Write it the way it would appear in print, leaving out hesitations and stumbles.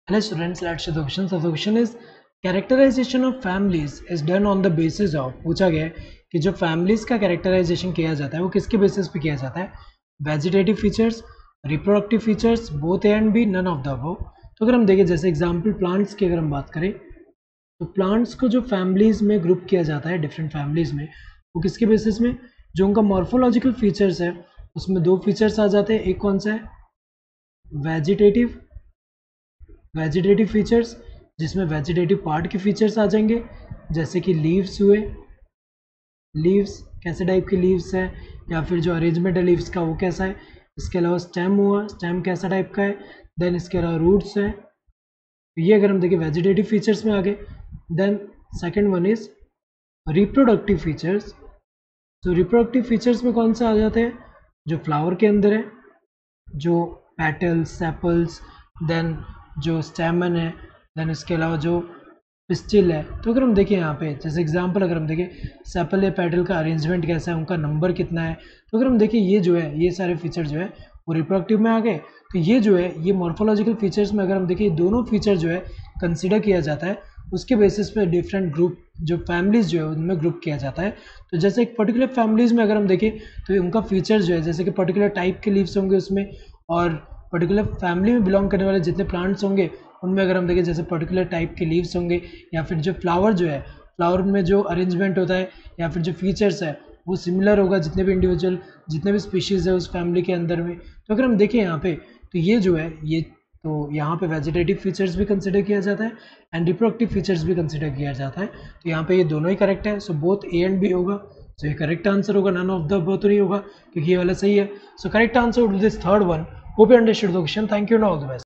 Hello students, let's show the question. So the question is characterization of families is done on the basis of, पूछा गया है कि जो families का characterization किया जाता है वो किसके basis पे किया जाता है? Vegetative features, reproductive features, both A and B, none of the above. तो अगर हम देखें जैसे example plants की अगर हम बात करें तो प्लांट्स को जो फैमिलीज में ग्रुप किया जाता है डिफरेंट फैमिलीज में, वो किसके बेसिस में? जो उनका मॉर्फोलॉजिकल फीचर्स है उसमें दो फीचर्स आ जाते हैं. एक कौन सा है? वेजिटेटिव फीचर्स, जिसमें वेजिटेटिव पार्ट के फीचर्स आ जाएंगे जैसे कि लीव्स हुए. लीव्स कैसे टाइप के लीव्स है, या फिर जो अरेंजमेंट है लीव्स का वो कैसा है. इसके अलावा स्टेम हुआ, स्टेम कैसा टाइप का है. देन इसके अलावा रूट्स है. ये अगर हम देखें वेजिटेटिव फीचर्स में आ गए. Then second one is reproductive features. तो रिप्रोडक्टिव फीचर्स में कौन सा आ जाते हैं? जो फ्लावर के अंदर है, जो पेटल्स, सेपल्स, देन जो स्टेमन है, देन इसके अलावा जो पिस्टिल है. तो अगर हम देखें यहाँ पे जैसे एग्जांपल अगर हम देखें सेपल या पेटल का अरेंजमेंट कैसा है, उनका नंबर कितना है. तो अगर हम देखें ये जो है ये सारे फीचर जो है वो रिप्रोडक्टिव में आ गए. तो ये जो है ये मॉर्फोलॉजिकल फीचर्स में अगर हम देखें दोनों फीचर जो है कंसिडर किया जाता है, उसके बेसिस पे डिफरेंट ग्रुप जो फैमिलीज जो है उनमें ग्रुप किया जाता है. तो जैसे एक पर्टिकुलर फैमिलीज में अगर हम देखें तो उनका फीचर जो है जैसे कि पर्टिकुलर टाइप के लीव्स होंगे उसमें, और पर्टिकुलर फैमिली में बिलोंग करने वाले जितने प्लांट्स होंगे उनमें अगर हम देखें जैसे पर्टिकुलर टाइप के लीव्स होंगे, या फिर जो फ्लावर जो है फ्लावर में जो अरेंजमेंट होता है या फिर जो फीचर्स है वो सिमिलर होगा जितने भी इंडिविजुअल जितने भी स्पीशीज़ है उस फैमिली के अंदर में. तो अगर हम देखें यहाँ पे तो ये जो है ये तो यहाँ पे वेजिटेटिव फीचर्स भी कंसिडर किया जाता है एंड रिप्रोडक्टिव फीचर्स भी कंसिडर किया जाता है. तो यहाँ पे ये दोनों ही करेक्ट है. So both A and B होगा. सो ये करेक्ट आंसर होगा, नन ऑफ द अबव तो नहीं होगा क्योंकि ये वाला सही है. So correct answer would be this third one. Hope you understood the question. Thank you and all the best.